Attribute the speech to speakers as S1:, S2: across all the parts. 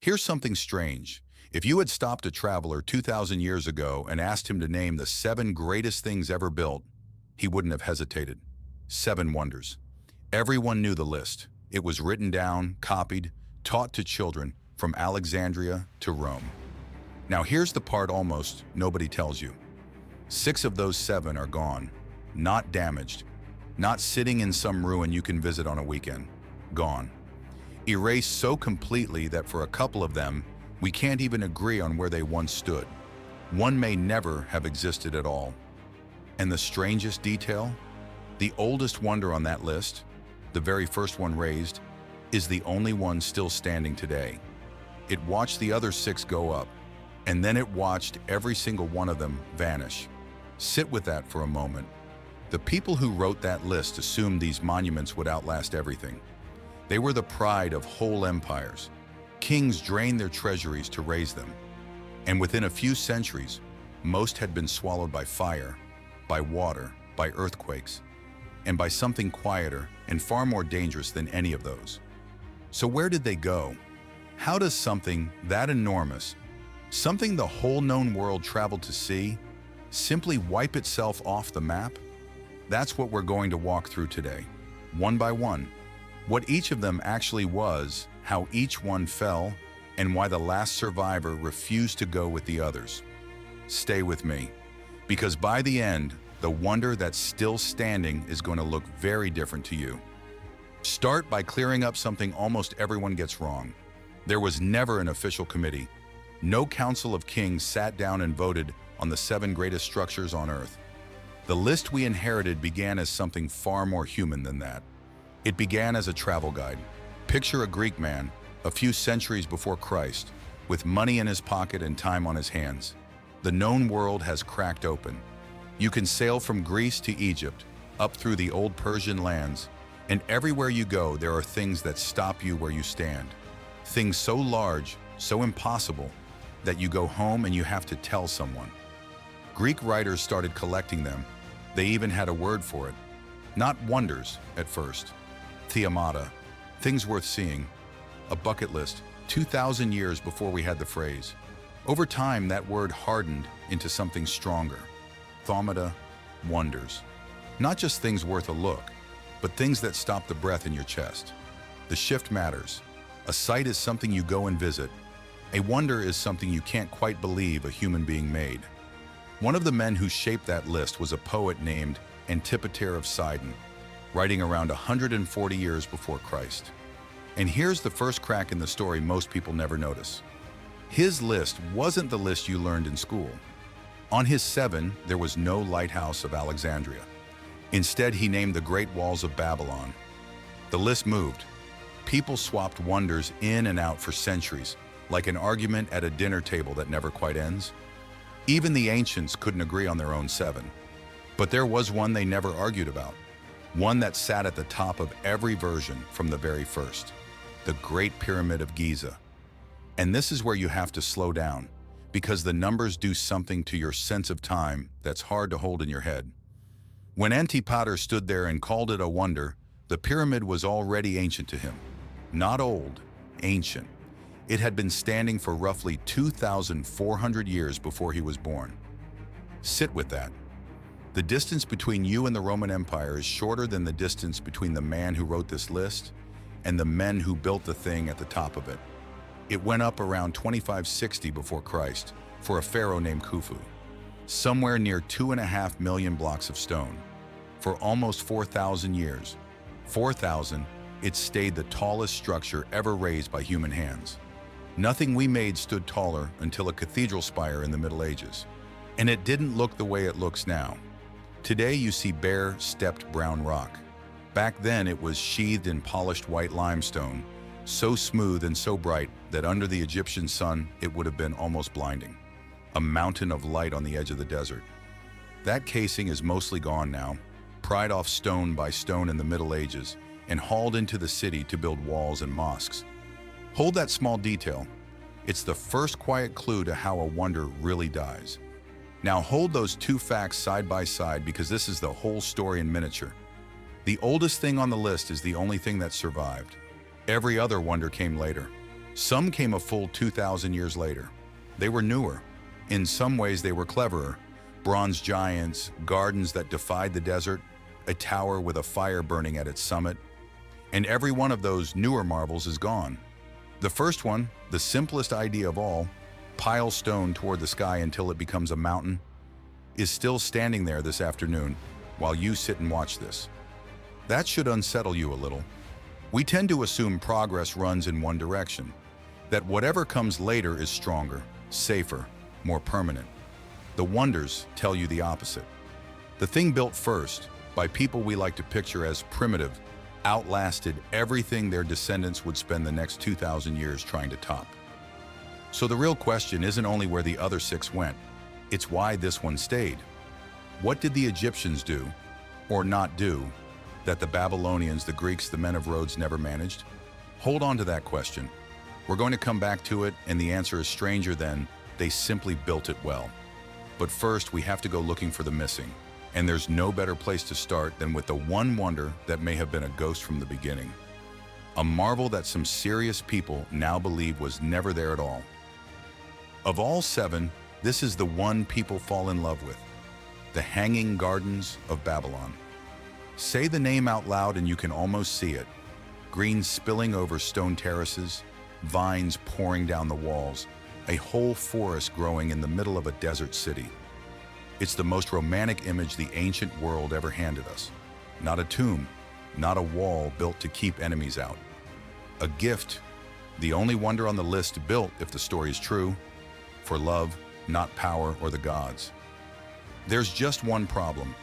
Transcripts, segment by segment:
S1: Here's something strange. If you had stopped a traveler 2,000 years ago and asked him to name the 7 greatest things ever built, he wouldn't have hesitated. 7 wonders. Everyone knew the list. It was written down, copied, taught to children from Alexandria to Rome. Now here's the part almost nobody tells you. 6 of those 7 are gone, not damaged, not sitting in some ruin you can visit on a weekend. Gone. Erased so completely that for a couple of them, we can't even agree on where they once stood. One may never have existed at all. And the strangest detail? The oldest wonder on that list, the very first one raised, is the only one still standing today. It watched the other 6 go up, and then it watched every single one of them vanish. Sit with that for a moment. The people who wrote that list assumed these monuments would outlast everything. They were the pride of whole empires. Kings drained their treasuries to raise them. And within a few centuries, most had been swallowed by fire, by water, by earthquakes, and by something quieter and far more dangerous than any of those. So where did they go? How does something that enormous, something the whole known world traveled to see, simply wipe itself off the map? That's what we're going to walk through today, one by one. What each of them actually was, how each one fell, and why the last survivor refused to go with the others. Stay with me, because by the end, the wonder that's still standing is going to look very different to you. Start by clearing up something almost everyone gets wrong. There was never an official committee. No council of kings sat down and voted on the 7 greatest structures on Earth. The list we inherited began as something far more human than that. It began as a travel guide. Picture a Greek man, a few centuries before Christ, with money in his pocket and time on his hands. The known world has cracked open. You can sail from Greece to Egypt, up through the old Persian lands, and everywhere you go there are things that stop you where you stand. Things so large, so impossible, that you go home and you have to tell someone. Greek writers started collecting them. They even had a word for it. Not wonders at first. Theomata, things worth seeing. A bucket list, 2,000 years before we had the phrase. Over time, that word hardened into something stronger. Thaumaata, wonders. Not just things worth a look, but things that stop the breath in your chest. The shift matters. A sight is something you go and visit. A wonder is something you can't quite believe a human being made. One of the men who shaped that list was a poet named Antipater of Sidon, writing around 140 years before Christ. And here's the first crack in the story most people never notice. His list wasn't the list you learned in school. On his 7, there was no Lighthouse of Alexandria. Instead, he named the Great Walls of Babylon. The list moved. People swapped wonders in and out for centuries, like an argument at a dinner table that never quite ends. Even the ancients couldn't agree on their own 7. But there was one they never argued about. One that sat at the top of every version from the very first. The Great Pyramid of Giza. And this is where you have to slow down, because the numbers do something to your sense of time that's hard to hold in your head. When Antipater stood there and called it a wonder, the pyramid was already ancient to him. Not old, ancient. It had been standing for roughly 2,400 years before he was born. Sit with that. The distance between you and the Roman Empire is shorter than the distance between the man who wrote this list and the men who built the thing at the top of it. It went up around 2560 before Christ for a pharaoh named Khufu, somewhere near 2.5 million blocks of stone. For almost 4,000 years, 4,000, it stayed the tallest structure ever raised by human hands. Nothing we made stood taller until a cathedral spire in the Middle Ages. And it didn't look the way it looks now. Today you see bare, stepped brown rock. Back then it was sheathed in polished white limestone, so smooth and so bright that under the Egyptian sun it would have been almost blinding. A mountain of light on the edge of the desert. That casing is mostly gone now, pried off stone by stone in the Middle Ages, and hauled into the city to build walls and mosques. Hold that small detail. It's the first quiet clue to how a wonder really dies. Now hold those 2 facts side by side, because this is the whole story in miniature. The oldest thing on the list is the only thing that survived. Every other wonder came later. Some came a full 2,000 years later. They were newer. In some ways, they were cleverer. Bronze giants, gardens that defied the desert, a tower with a fire burning at its summit. And every one of those newer marvels is gone. The first one, the simplest idea of all, pile stone toward the sky until it becomes a mountain, is still standing there this afternoon while you sit and watch this. That should unsettle you a little. We tend to assume progress runs in one direction, that whatever comes later is stronger, safer, more permanent. The wonders tell you the opposite. The thing built first, by people we like to picture as primitive, outlasted everything their descendants would spend the next 2,000 years trying to top. So the real question isn't only where the other six went, it's why this one stayed. What did the Egyptians do, or not do, that the Babylonians, the Greeks, the men of Rhodes never managed? Hold on to that question. We're going to come back to it, and the answer is stranger than they simply built it well. But first, we have to go looking for the missing. And there's no better place to start than with the one wonder that may have been a ghost from the beginning. A marvel that some serious people now believe was never there at all. Of all seven, this is the one people fall in love with. The Hanging Gardens of Babylon. Say the name out loud and you can almost see it. Green spilling over stone terraces, vines pouring down the walls, a whole forest growing in the middle of a desert city. It's the most romantic image the ancient world ever handed us. Not a tomb, not a wall built to keep enemies out. A gift, the only wonder on the list built, if the story is true, for love, not power or the gods. There's just one problem.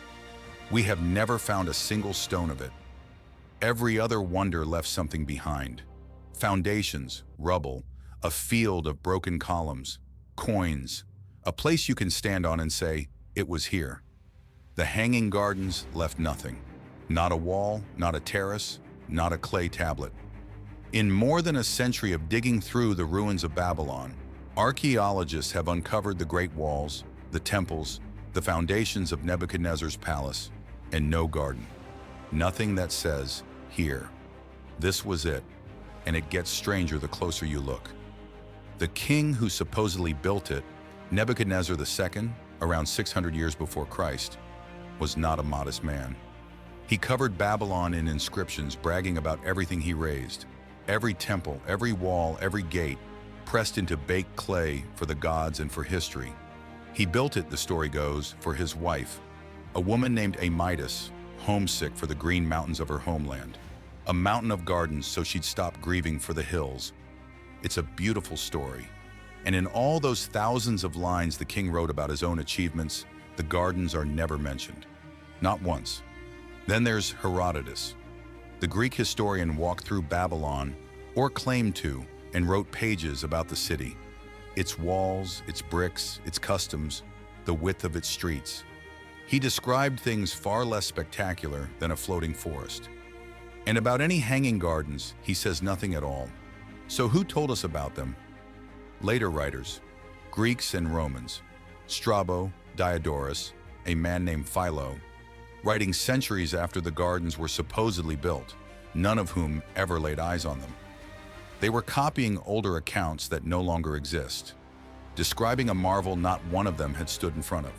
S1: We have never found a single stone of it. Every other wonder left something behind. Foundations, rubble, a field of broken columns, coins, a place you can stand on and say, it was here. The Hanging Gardens left nothing. Not a wall, not a terrace, not a clay tablet. In more than a century of digging through the ruins of Babylon, archaeologists have uncovered the great walls, the temples, the foundations of Nebuchadnezzar's palace, and no garden. Nothing that says, here. This was it, and it gets stranger the closer you look. The king who supposedly built it, Nebuchadnezzar II, around 600 years before Christ, was not a modest man. He covered Babylon in inscriptions bragging about everything he raised. Every temple, every wall, every gate, pressed into baked clay for the gods and for history. He built it, the story goes, for his wife, a woman named Amytis, homesick for the green mountains of her homeland. A mountain of gardens so she'd stop grieving for the hills. It's a beautiful story. And in all those thousands of lines the king wrote about his own achievements, the gardens are never mentioned. Not once. Then there's Herodotus. The Greek historian walked through Babylon, or claimed to, and wrote pages about the city. Its walls, its bricks, its customs, the width of its streets. He described things far less spectacular than a floating forest. And about any hanging gardens, he says nothing at all. So who told us about them? Later writers, Greeks and Romans, Strabo, Diodorus, a man named Philo, writing centuries after the gardens were supposedly built, none of whom ever laid eyes on them. They were copying older accounts that no longer exist, describing a marvel not one of them had stood in front of.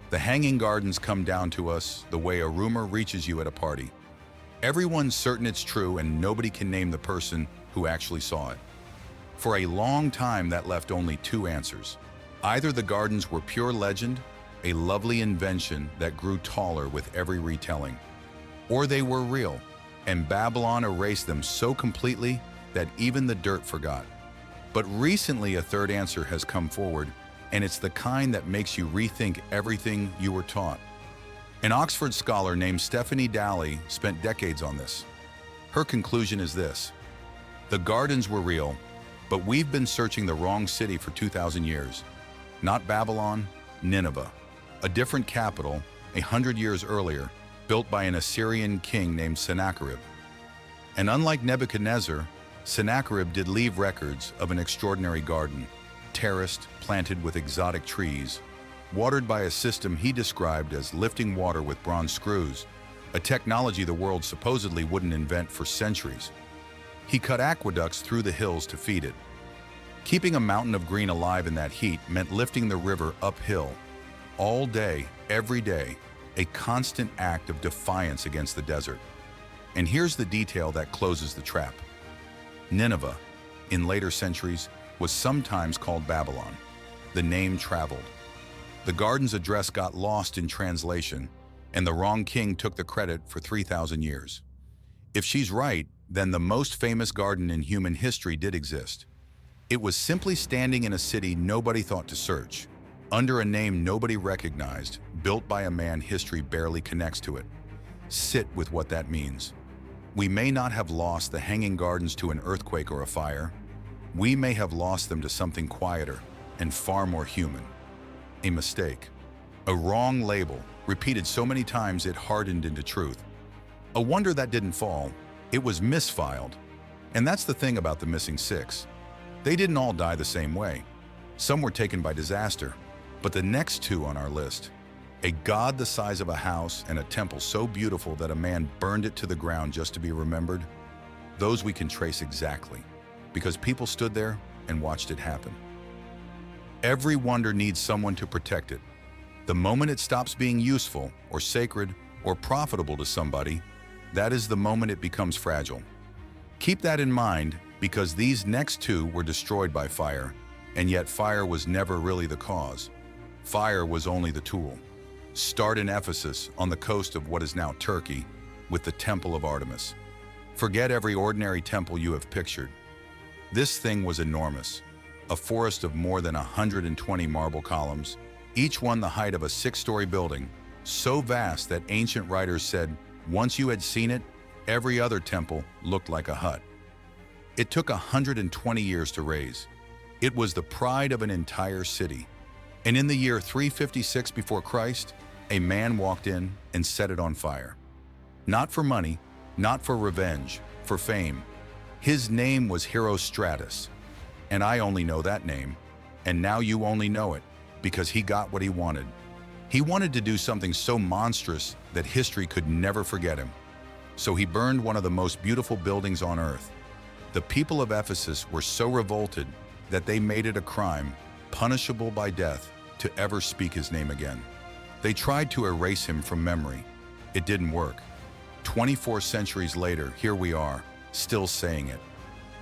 S1: The Hanging Gardens come down to us the way a rumor reaches you at a party. Everyone's certain it's true and nobody can name the person who actually saw it. For a long time, that left only two answers. Either the gardens were pure legend, a lovely invention that grew taller with every retelling, or they were real, and Babylon erased them so completely that even the dirt forgot. But recently, a third answer has come forward, and it's the kind that makes you rethink everything you were taught. An Oxford scholar named Stephanie Dalley spent decades on this. Her conclusion is this: the gardens were real, but we've been searching the wrong city for 2,000 years. Not Babylon, Nineveh, a different capital, 100 years earlier, built by an Assyrian king named Sennacherib. And unlike Nebuchadnezzar, Sennacherib did leave records of an extraordinary garden, terraced, planted with exotic trees, watered by a system he described as lifting water with bronze screws, a technology the world supposedly wouldn't invent for centuries. He cut aqueducts through the hills to feed it. Keeping a mountain of green alive in that heat meant lifting the river uphill, all day, every day, a constant act of defiance against the desert. And here's the detail that closes the trap. Nineveh, in later centuries, was sometimes called Babylon. The name traveled. The garden's address got lost in translation, and the wrong king took the credit for 3,000 years. If she's right, then the most famous garden in human history did exist. It was simply standing in a city nobody thought to search, under a name nobody recognized, built by a man history barely connects to it. Sit with what that means. We may not have lost the hanging gardens to an earthquake or a fire. We may have lost them to something quieter and far more human. A mistake. A wrong label, repeated so many times it hardened into truth. A wonder that didn't fall, it was misfiled. And that's the thing about the missing six. They didn't all die the same way. Some were taken by disaster, but the next two on our list, a god the size of a house and a temple so beautiful that a man burned it to the ground just to be remembered, those we can trace exactly, because people stood there and watched it happen. Every wonder needs someone to protect it. The moment it stops being useful or sacred or profitable to somebody, that is the moment it becomes fragile. Keep that in mind, because these next two were destroyed by fire, and yet fire was never really the cause. Fire was only the tool. Start in Ephesus, on the coast of what is now Turkey, with the Temple of Artemis. Forget every ordinary temple you have pictured. This thing was enormous, a forest of more than 120 marble columns, each one the height of a 6-story building, so vast that ancient writers said, once you had seen it, every other temple looked like a hut. It took 120 years to raise. It was the pride of an entire city. And in the year 356 before Christ, a man walked in and set it on fire. Not for money, not for revenge, for fame. His name was Herostratus. And I only know that name. And now you only know it, because he got what he wanted. He wanted to do something so monstrous that history could never forget him. So he burned one of the most beautiful buildings on earth. The people of Ephesus were so revolted that they made it a crime, punishable by death, to ever speak his name again. They tried to erase him from memory. It didn't work. 24 centuries later, here we are, still saying it.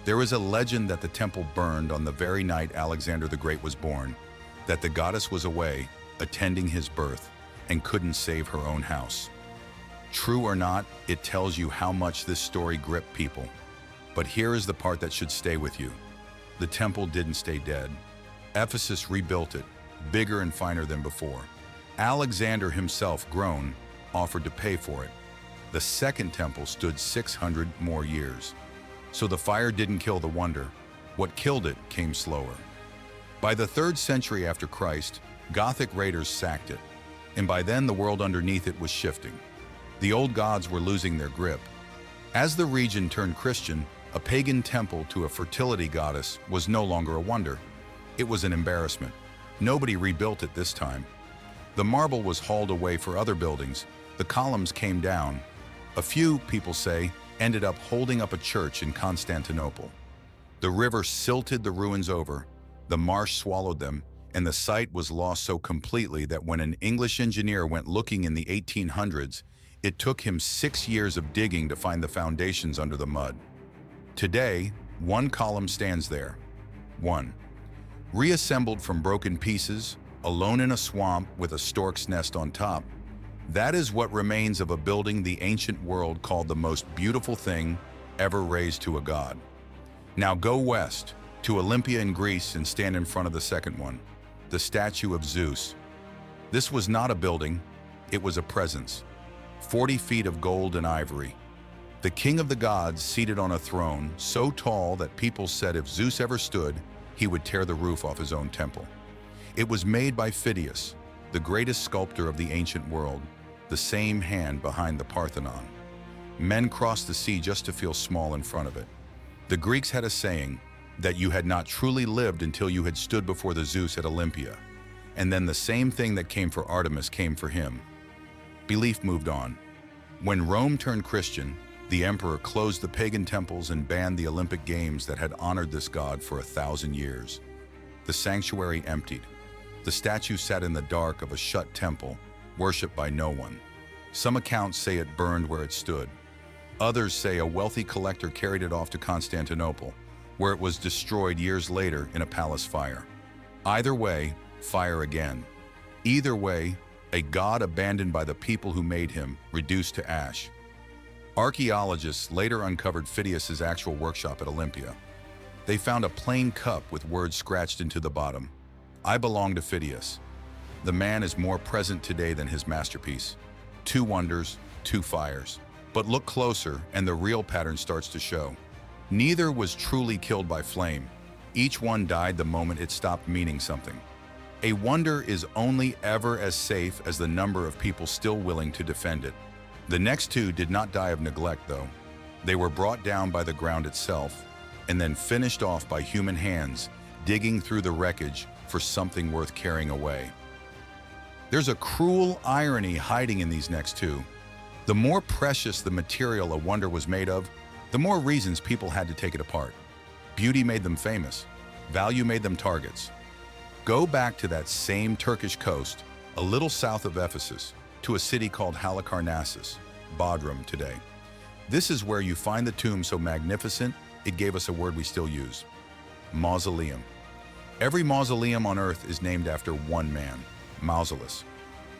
S1: There is a legend that the temple burned on the very night Alexander the Great was born, that the goddess was away, attending his birth, and couldn't save her own house. True or not, it tells you how much this story gripped people. But here is the part that should stay with you. The temple didn't stay dead. Ephesus rebuilt it, bigger and finer than before. Alexander himself, grown, offered to pay for it. The second temple stood 600 more years. So the fire didn't kill the wonder. What killed it came slower. By the 3rd century after Christ, Gothic raiders sacked it, and by then the world underneath it was shifting. The old gods were losing their grip. As the region turned Christian, a pagan temple to a fertility goddess was no longer a wonder. It was an embarrassment. Nobody rebuilt it this time. The marble was hauled away for other buildings. The columns came down. A few, people say, ended up holding up a church in Constantinople. The river silted the ruins over, the marsh swallowed them, and the site was lost so completely that when an English engineer went looking in the 1800s, it took him 6 years of digging to find the foundations under the mud. Today, one column stands there. One. Reassembled from broken pieces, alone in a swamp with a stork's nest on top. That is what remains of a building the ancient world called the most beautiful thing ever raised to a god. Now go west, to Olympia in Greece, and stand in front of the second one, the Statue of Zeus. This was not a building, it was a presence. 40 feet of gold and ivory. The king of the gods seated on a throne so tall that people said if Zeus ever stood, he would tear the roof off his own temple. It was made by Phidias, the greatest sculptor of the ancient world, the same hand behind the Parthenon. Men crossed the sea just to feel small in front of it. The Greeks had a saying that you had not truly lived until you had stood before the Zeus at Olympia. And then the same thing that came for Artemis came for him. Belief moved on. When Rome turned Christian, The emperor closed the pagan temples and banned the Olympic Games that had honored this god for 1,000 years. The sanctuary emptied. The statue sat in the dark of a shut temple, worshipped by no one. Some accounts say it burned where it stood. Others say a wealthy collector carried it off to Constantinople, where it was destroyed years later in a palace fire. Either way, fire again. Either way, a god abandoned by the people who made him, reduced to ash. Archaeologists later uncovered Phidias's actual workshop at Olympia. They found a plain cup with words scratched into the bottom. I belong to Phidias. The man is more present today than his masterpiece. 2 wonders, 2 fires. But look closer and the real pattern starts to show. Neither was truly killed by flame. Each one died the moment it stopped meaning something. A wonder is only ever as safe as the number of people still willing to defend it. The next 2 did not die of neglect, though. They were brought down by the ground itself, and then finished off by human hands, digging through the wreckage for something worth carrying away. There's a cruel irony hiding in these next 2. The more precious the material a wonder was made of, the more reasons people had to take it apart. Beauty made them famous. Value made them targets. Go back to that same Turkish coast, a little south of Ephesus, to a city called Halicarnassus, Bodrum today. This is where you find the tomb so magnificent, it gave us a word we still use: mausoleum. Every mausoleum on Earth is named after one man, Mausolus.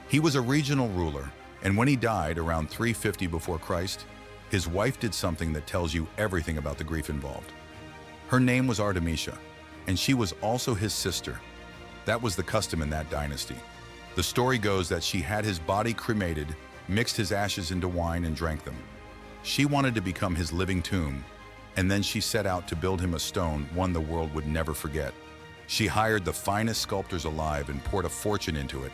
S1: He was a regional ruler, and when he died around 350 before Christ, his wife did something that tells you everything about the grief involved. Her name was Artemisia, and she was also his sister. That was the custom in that dynasty. The story goes that she had his body cremated, mixed his ashes into wine and drank them. She wanted to become his living tomb, and then she set out to build him a stone, one the world would never forget. She hired the finest sculptors alive and poured a fortune into it.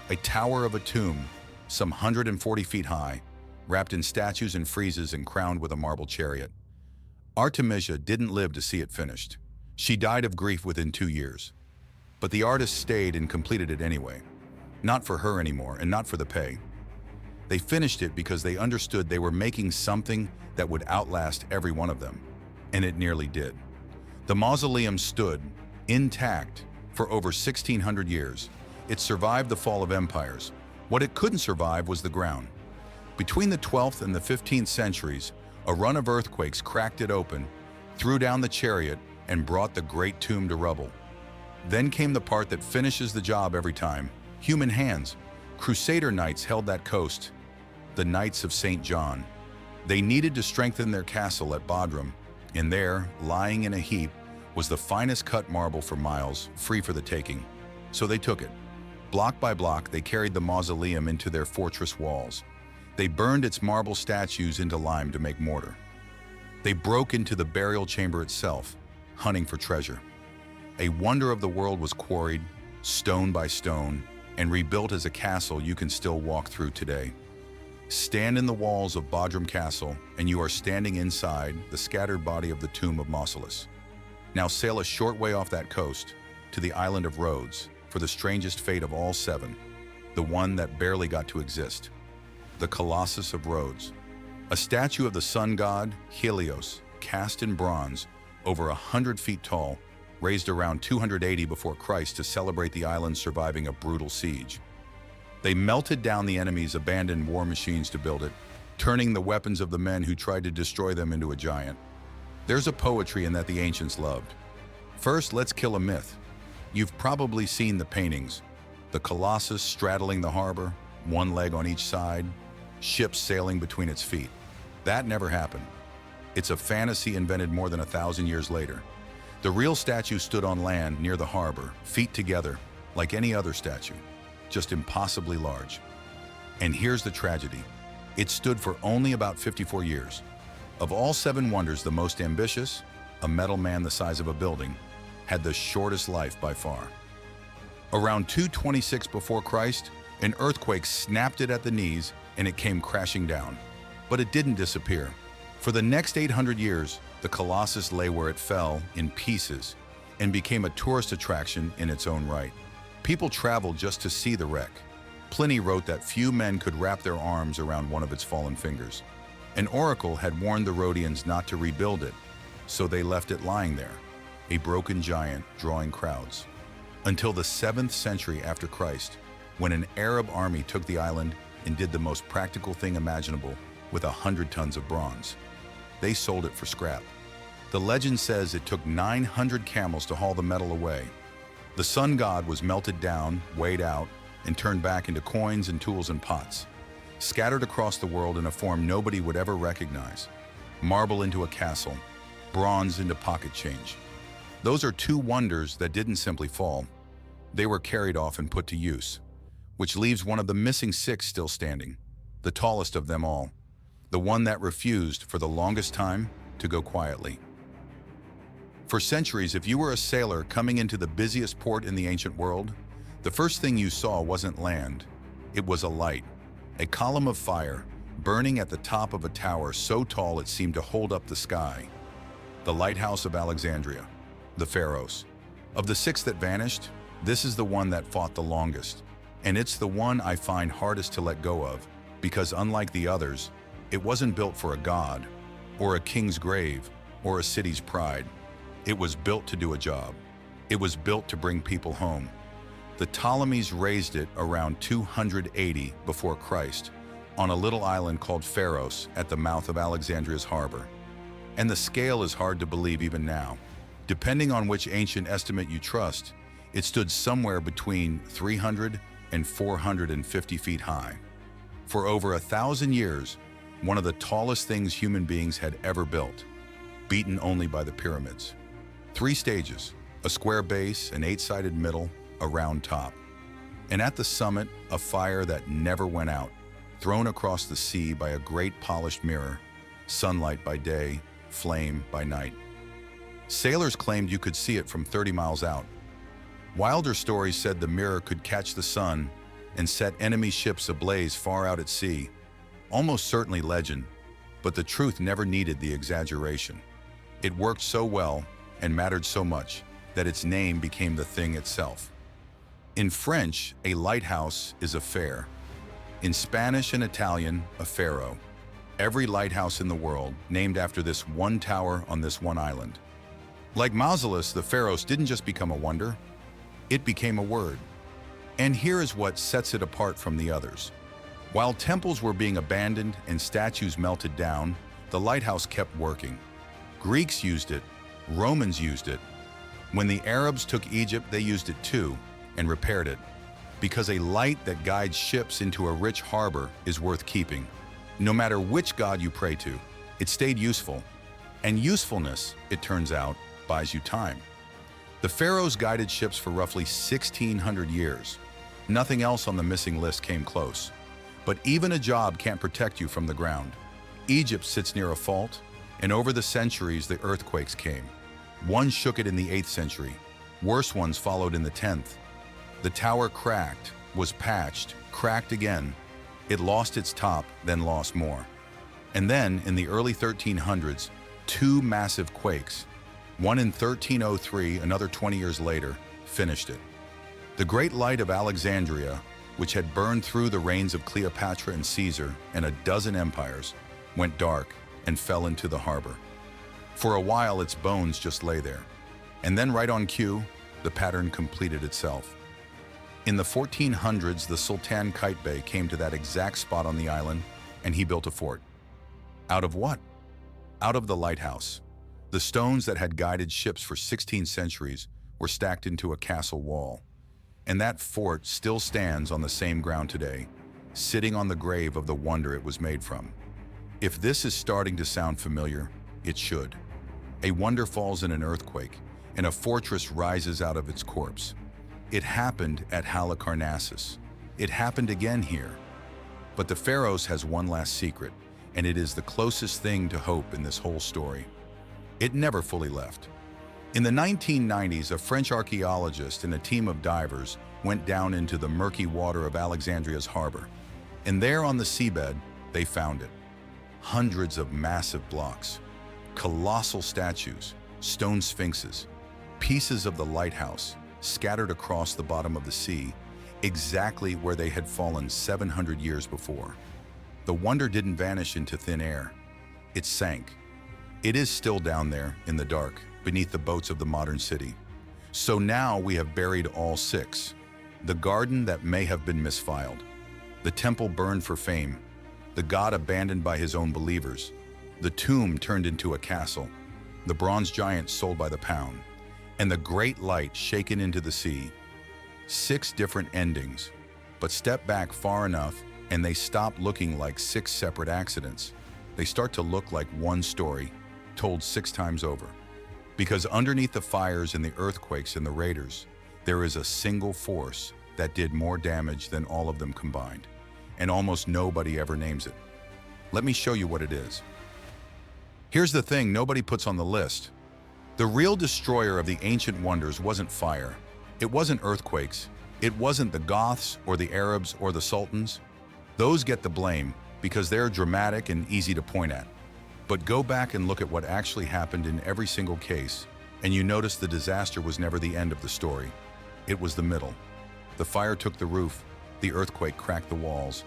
S1: A tower of a tomb, some 140 feet high, wrapped in statues and friezes and crowned with a marble chariot. Artemisia didn't live to see it finished. She died of grief within 2 years. But the artist stayed and completed it anyway. Not for her anymore, and not for the pay. They finished it because they understood they were making something that would outlast every one of them. And it nearly did. The mausoleum stood, intact, for over 1,600 years. It survived the fall of empires. What it couldn't survive was the ground. Between the 12th and the 15th centuries, a run of earthquakes cracked it open, threw down the chariot, and brought the great tomb to rubble. Then came the part that finishes the job every time: human hands. Crusader knights held that coast, the Knights of St. John. They needed to strengthen their castle at Bodrum, and there, lying in a heap, was the finest cut marble for miles, free for the taking. So they took it. Block by block, they carried the mausoleum into their fortress walls. They burned its marble statues into lime to make mortar. They broke into the burial chamber itself, hunting for treasure. A wonder of the world was quarried, stone by stone, and rebuilt as a castle you can still walk through today. Stand in the walls of Bodrum Castle, and you are standing inside the scattered body of the tomb of Mausolus. Now sail a short way off that coast, to the island of Rhodes, for the strangest fate of all 7, the one that barely got to exist: the Colossus of Rhodes. A statue of the sun god, Helios, cast in bronze, over 100 feet tall, raised around 280 before Christ to celebrate the island surviving a brutal siege. They melted down the enemy's abandoned war machines to build it, turning the weapons of the men who tried to destroy them into a giant. There's a poetry in that the ancients loved. First, let's kill a myth. You've probably seen the paintings: the Colossus straddling the harbor, one leg on each side, ships sailing between its feet. That never happened. It's a fantasy invented more than 1,000 years later. The real statue stood on land near the harbor, feet together, like any other statue, just impossibly large. And here's the tragedy. It stood for only about 54 years. Of all 7 wonders, the most ambitious, a metal man the size of a building, had the shortest life by far. Around 226 before Christ, an earthquake snapped it at the knees and it came crashing down. But it didn't disappear. For the next 800 years, the Colossus lay where it fell, in pieces, and became a tourist attraction in its own right. People traveled just to see the wreck. Pliny wrote that few men could wrap their arms around one of its fallen fingers. An oracle had warned the Rhodians not to rebuild it, so they left it lying there, a broken giant drawing crowds. Until the 7th century after Christ, when an Arab army took the island and did the most practical thing imaginable with 100 tons of bronze. They sold it for scrap. The legend says it took 900 camels to haul the metal away. The sun god was melted down, weighed out, and turned back into coins and tools and pots, scattered across the world in a form nobody would ever recognize. Marble into a castle, bronze into pocket change. Those are two wonders that didn't simply fall. They were carried off and put to use, which leaves one of the missing 6 still standing, the tallest of them all, the one that refused for the longest time to go quietly. For centuries, if you were a sailor coming into the busiest port in the ancient world, the first thing you saw wasn't land. It was a light, a column of fire, burning at the top of a tower so tall it seemed to hold up the sky. The Lighthouse of Alexandria, the Pharos. Of the 6 that vanished, this is the one that fought the longest. And it's the one I find hardest to let go of, because unlike the others, it wasn't built for a god, or a king's grave, or a city's pride. It was built to do a job. It was built to bring people home. The Ptolemies raised it around 280 before Christ on a little island called Pharos at the mouth of Alexandria's harbor. And the scale is hard to believe even now. Depending on which ancient estimate you trust, it stood somewhere between 300 and 450 feet high. For over 1,000 years, one of the tallest things human beings had ever built, beaten only by the pyramids. 3 stages, a square base, an 8-sided middle, a round top. And at the summit, a fire that never went out, thrown across the sea by a great polished mirror, sunlight by day, flame by night. Sailors claimed you could see it from 30 miles out. Wilder stories said the mirror could catch the sun and set enemy ships ablaze far out at sea. Almost certainly legend, but the truth never needed the exaggeration. It worked so well and mattered so much that its name became the thing itself. In French, a lighthouse is a phare. In Spanish and Italian, a pharaoh. Every lighthouse in the world named after this one tower on this one island. Like Mausoleum, the Pharos didn't just become a wonder, it became a word. And here is what sets it apart from the others. While temples were being abandoned and statues melted down, the lighthouse kept working. Greeks used it, Romans used it. When the Arabs took Egypt, they used it too, and repaired it. Because a light that guides ships into a rich harbor is worth keeping. No matter which god you pray to, it stayed useful. And usefulness, it turns out, buys you time. The pharaohs guided ships for roughly 1,600 years. Nothing else on the missing list came close. But even a job can't protect you from the ground. Egypt sits near a fault, and over the centuries the earthquakes came. One shook it in the 8th century. Worse ones followed in the 10th. The tower cracked, was patched, cracked again. It lost its top, then lost more. And then, in the early 1300s, 2 massive quakes, one in 1303, another 20 years later, finished it. The Great Light of Alexandria, which had burned through the reigns of Cleopatra and Caesar and a dozen empires, went dark and fell into the harbor. For a while, its bones just lay there. And then right on cue, the pattern completed itself. In the 1400s, the Sultan Qaitbay came to that exact spot on the island, and he built a fort. Out of what? Out of the lighthouse. The stones that had guided ships for 16 centuries were stacked into a castle wall. And that fort still stands on the same ground today, sitting on the grave of the wonder it was made from. If this is starting to sound familiar, it should. A wonder falls in an earthquake, and a fortress rises out of its corpse. It happened at Halicarnassus. It happened again here. But the Pharos has one last secret, and it is the closest thing to hope in this whole story. It never fully left. In the 1990s, a French archaeologist and a team of divers went down into the murky water of Alexandria's harbor. And there on the seabed, they found it. Hundreds of massive blocks, colossal statues, stone sphinxes, pieces of the lighthouse scattered across the bottom of the sea, exactly where they had fallen 700 years before. The wonder didn't vanish into thin air. It sank. It is still down there in the dark, beneath the boats of the modern city. So now we have buried all six. The garden that may have been misfiled. The temple burned for fame. The god abandoned by his own believers. The tomb turned into a castle. The bronze giant sold by the pound. And the great light shaken into the sea. 6 different endings. But step back far enough and they stop looking like 6 separate accidents. They start to look like one story, told 6 times over. Because underneath the fires and the earthquakes and the raiders, there is a single force that did more damage than all of them combined. And almost nobody ever names it. Let me show you what it is. Here's the thing nobody puts on the list. The real destroyer of the ancient wonders wasn't fire. It wasn't earthquakes. It wasn't the Goths or the Arabs or the Sultans. Those get the blame because they're dramatic and easy to point at. But go back and look at what actually happened in every single case, and you notice the disaster was never the end of the story. It was the middle. The fire took the roof, the earthquake cracked the walls,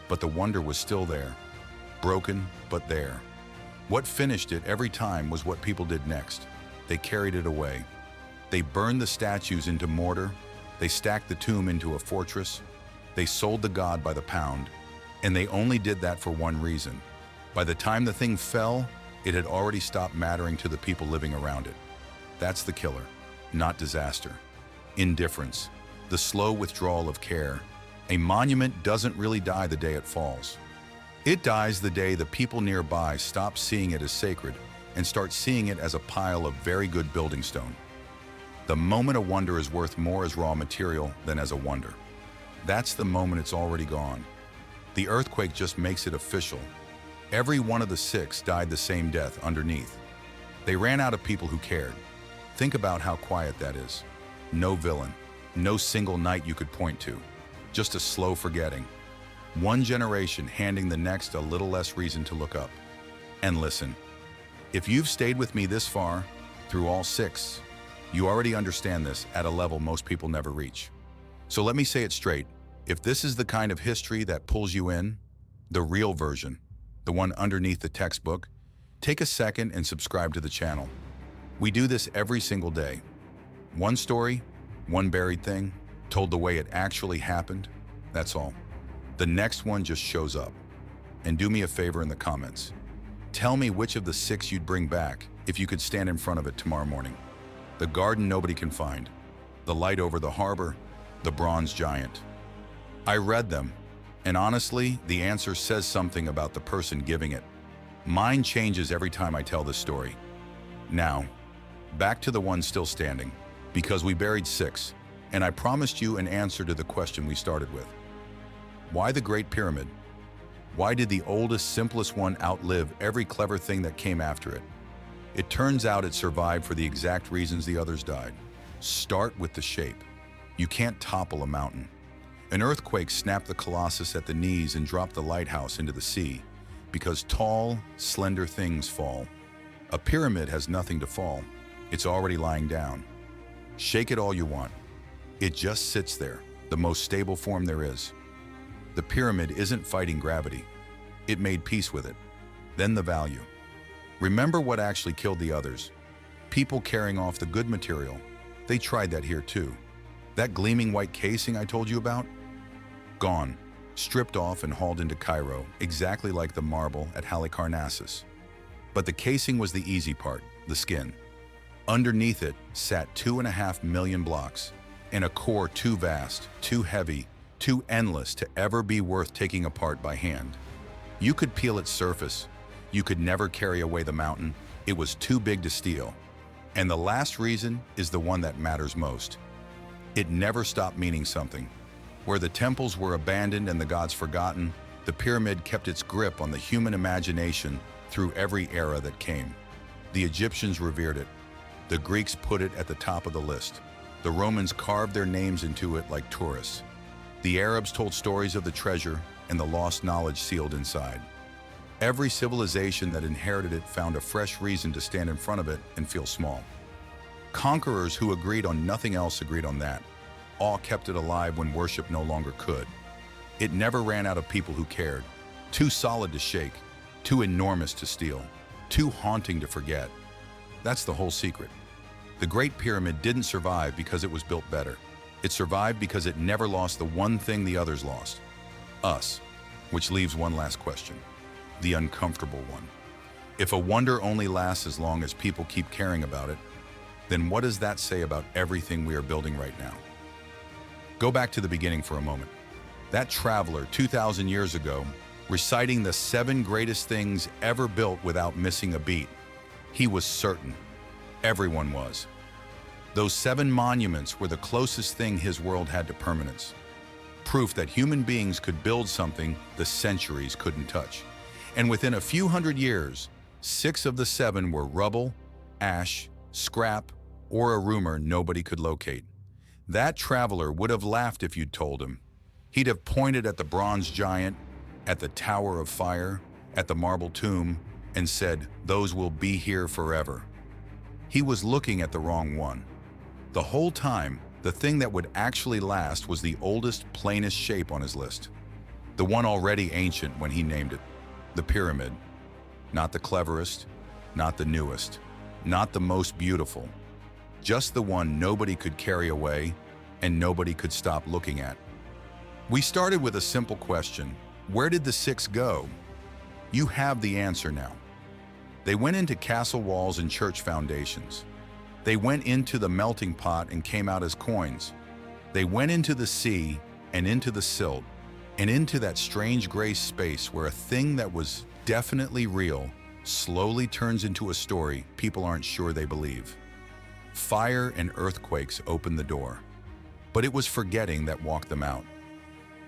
S1: but the wonder was still there. Broken, but there. What finished it every time was what people did next. They carried it away. They burned the statues into mortar. They stacked the tomb into a fortress. They sold the god by the pound. And they only did that for one reason. By the time the thing fell, it had already stopped mattering to the people living around it. That's the killer, not disaster. Indifference, the slow withdrawal of care. A monument doesn't really die the day it falls. It dies the day the people nearby stop seeing it as sacred and start seeing it as a pile of very good building stone. The moment a wonder is worth more as raw material than as a wonder. That's the moment it's already gone. The earthquake just makes it official. Every one of the 6 died the same death underneath. They ran out of people who cared. Think about how quiet that is. No villain, no single knight you could point to. Just a slow forgetting. One generation handing the next a little less reason to look up. And listen, if you've stayed with me this far, through all 6, you already understand this at a level most people never reach. So let me say it straight. If this is the kind of history that pulls you in, the real version, the one underneath the textbook, take a second and subscribe to the channel. We do this every single day. One story, one buried thing, told the way it actually happened, that's all. The next one just shows up. And do me a favor in the comments. Tell me which of the 6 you'd bring back if you could stand in front of it tomorrow morning. The garden nobody can find, the light over the harbor, the bronze giant. I read them, and honestly, the answer says something about the person giving it. Mine changes every time I tell this story. Now, back to the one still standing, because we buried 6, and I promised you an answer to the question we started with. Why the Great Pyramid? Why did the oldest, simplest one outlive every clever thing that came after it? It turns out it survived for the exact reasons the others died. Start with the shape. You can't topple a mountain. An earthquake snapped the Colossus at the knees and dropped the lighthouse into the sea, because tall, slender things fall. A pyramid has nothing to fall. It's already lying down. Shake it all you want. It just sits there, the most stable form there is. The pyramid isn't fighting gravity. It made peace with it. Then the value. Remember what actually killed the others. People carrying off the good material. They tried that here too. That gleaming white casing I told you about? Gone, stripped off and hauled into Cairo, exactly like the marble at Halicarnassus. But the casing was the easy part, the skin. Underneath it sat 2.5 million blocks, in a core too vast, too heavy, too endless to ever be worth taking apart by hand. You could peel its surface. You could never carry away the mountain. It was too big to steal. And the last reason is the one that matters most. It never stopped meaning something. Where the temples were abandoned and the gods forgotten, the pyramid kept its grip on the human imagination through every era that came. The Egyptians revered it. The Greeks put it at the top of the list. The Romans carved their names into it like tourists. The Arabs told stories of the treasure and the lost knowledge sealed inside. Every civilization that inherited it found a fresh reason to stand in front of it and feel small. Conquerors who agreed on nothing else agreed on that. Awe kept it alive when worship no longer could. It never ran out of people who cared. Too solid to shake, too enormous to steal, too haunting to forget. That's the whole secret. The Great Pyramid didn't survive because it was built better. It survived because it never lost the one thing the others lost: us. Which leaves one last question, the uncomfortable one. If a wonder only lasts as long as people keep caring about it, then what does that say about everything we are building right now? Go back to the beginning for a moment. That traveler 2,000 years ago, reciting the 7 greatest things ever built without missing a beat. He was certain. Everyone was. Those 7 monuments were the closest thing his world had to permanence. Proof that human beings could build something the centuries couldn't touch. And within a few hundred years, 6 of the 7 were rubble, ash, scrap, or a rumor nobody could locate. That traveler would have laughed if you'd told him. He'd have pointed at the bronze giant, at the Tower of Fire, at the marble tomb, and said, "Those will be here forever." He was looking at the wrong one. The whole time, the thing that would actually last was the oldest, plainest shape on his list. The one already ancient when he named it. The pyramid. Not the cleverest, not the newest, not the most beautiful. Just the one nobody could carry away and nobody could stop looking at. We started with a simple question. Where did the 6 go? You have the answer now. They went into castle walls and church foundations. They went into the melting pot and came out as coins. They went into the sea and into the silt and into that strange gray space where a thing that was definitely real slowly turns into a story people aren't sure they believe. Fire and earthquakes opened the door, but it was forgetting that walked them out.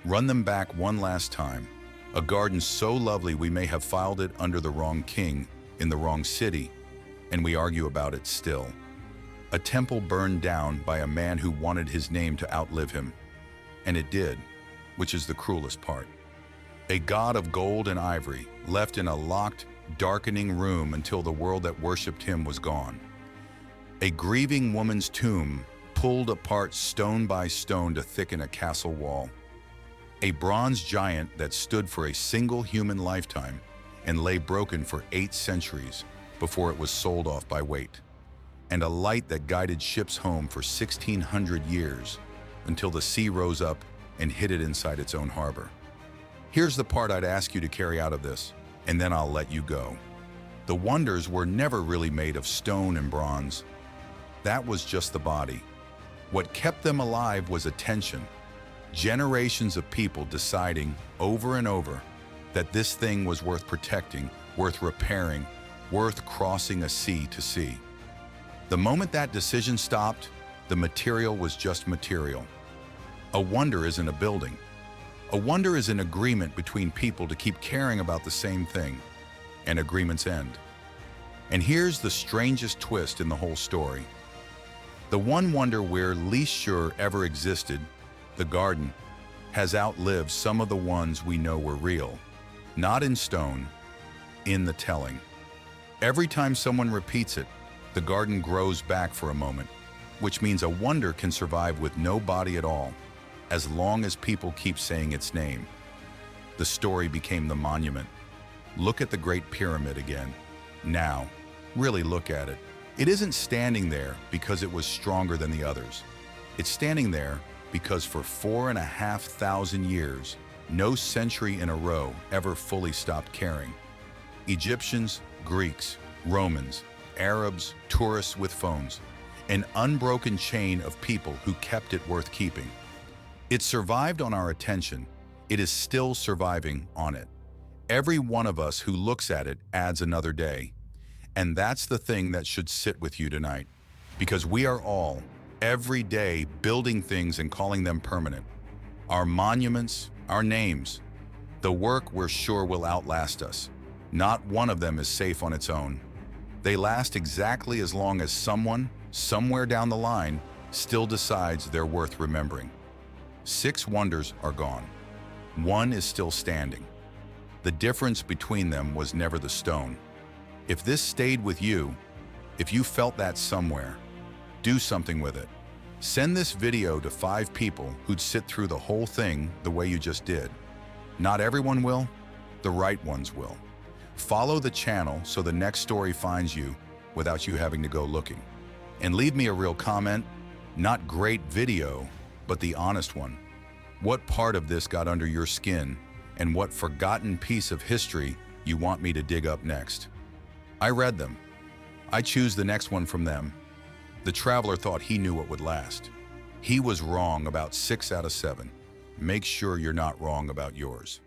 S1: Run them back one last time. A garden so lovely we may have filed it under the wrong king in the wrong city, and we argue about it still. A temple burned down by a man who wanted his name to outlive him. And it did, which is the cruelest part. A god of gold and ivory left in a locked, darkening room until the world that worshipped him was gone. A grieving woman's tomb pulled apart stone by stone to thicken a castle wall. A bronze giant that stood for a single human lifetime and lay broken for 8 centuries before it was sold off by weight. And a light that guided ships home for 1,600 years until the sea rose up and hid it inside its own harbor. Here's the part I'd ask you to carry out of this, and then I'll let you go. The wonders were never really made of stone and bronze. That was just the body. What kept them alive was attention. Generations of people deciding over and over that this thing was worth protecting, worth repairing, worth crossing a sea to see. The moment that decision stopped, the material was just material. A wonder isn't a building. A wonder is an agreement between people to keep caring about the same thing, and agreements end. And here's the strangest twist in the whole story. The one wonder we're least sure ever existed, the garden, has outlived some of the ones we know were real. Not in stone, in the telling. Every time someone repeats it, the garden grows back for a moment, which means a wonder can survive with no body at all, as long as people keep saying its name. The story became the monument. Look at the Great Pyramid again. Now, really look at it. It isn't standing there because it was stronger than the others. It's standing there because for 4,500 years, no century in a row ever fully stopped caring. Egyptians, Greeks, Romans, Arabs, tourists with phones, an unbroken chain of people who kept it worth keeping. It survived on our attention. It is still surviving on it. Every one of us who looks at it adds another day. And that's the thing that should sit with you tonight. Because we are all, every day, building things and calling them permanent. Our monuments, our names, the work we're sure will outlast us. Not one of them is safe on its own. They last exactly as long as someone, somewhere down the line, still decides they're worth remembering. 6 wonders are gone. 1 is still standing. The difference between them was never the stone. If this stayed with you, if you felt that somewhere, do something with it. Send this video to 5 people who'd sit through the whole thing the way you just did. Not everyone will, the right ones will. Follow the channel so the next story finds you without you having to go looking. And leave me a real comment, not great video, but the honest one. What part of this got under your skin, and what forgotten piece of history you want me to dig up next? I read them. I choose the next one from them. The traveler thought he knew what would last. He was wrong about 6 out of 7. Make sure you're not wrong about yours.